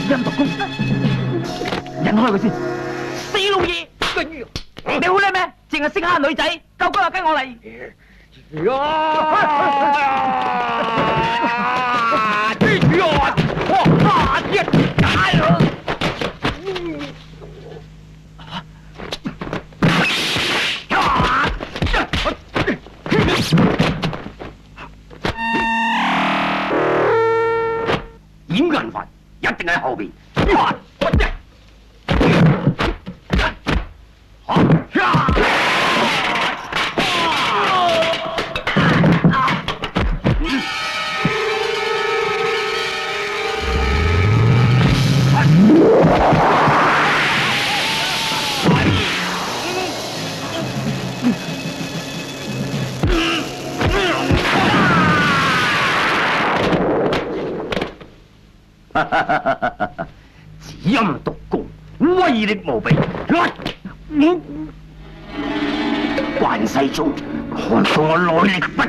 陰毒功，引開佢先。死老嘢！你好叻咩？淨係識蝦女仔，夠薑就跟我嚟。掩人犯一定喺後邊。紫陰毒功威力無比，關世忠看到我內力不濟，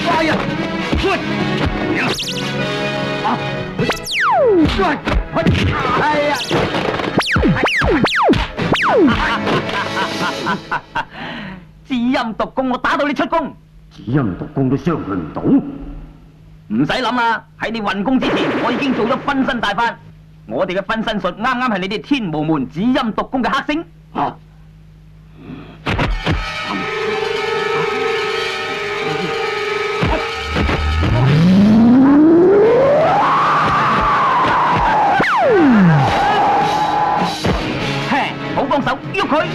快呀！哎呀！紫陰毒功，我打到你出功。紫陰毒功都傷佢唔到，唔使諗啦，喺你運功之前，我已經做咗分身大法。我哋嘅分身術啱啱係你哋天無門紫陰毒功嘅克星。好幫手，喐佢！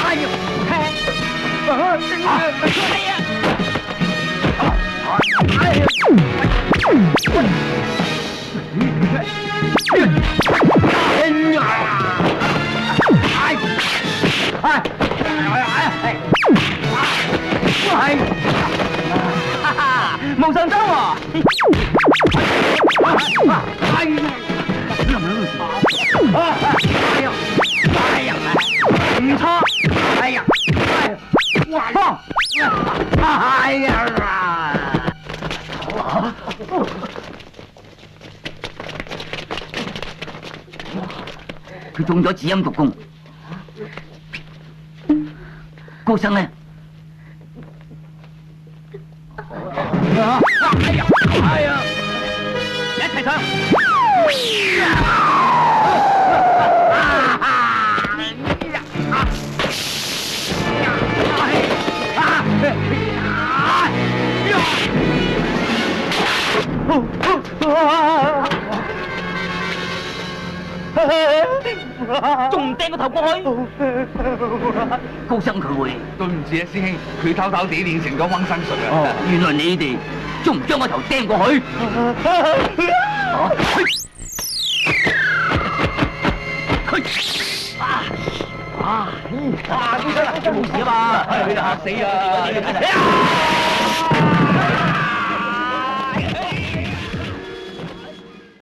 哎呀！無上裝喎！唔錯！哎呀！哇！哎呀！佢中咗紫陰毒功，高僧呢？哎呀！哎呀！一齊上！仲唔掟個頭過去？高僧佢會對唔住啊，師兄，佢偷偷地練成咗瘟身術啊！原來你哋仲唔將個頭掟過去？冇事啊嘛，嚇死啊！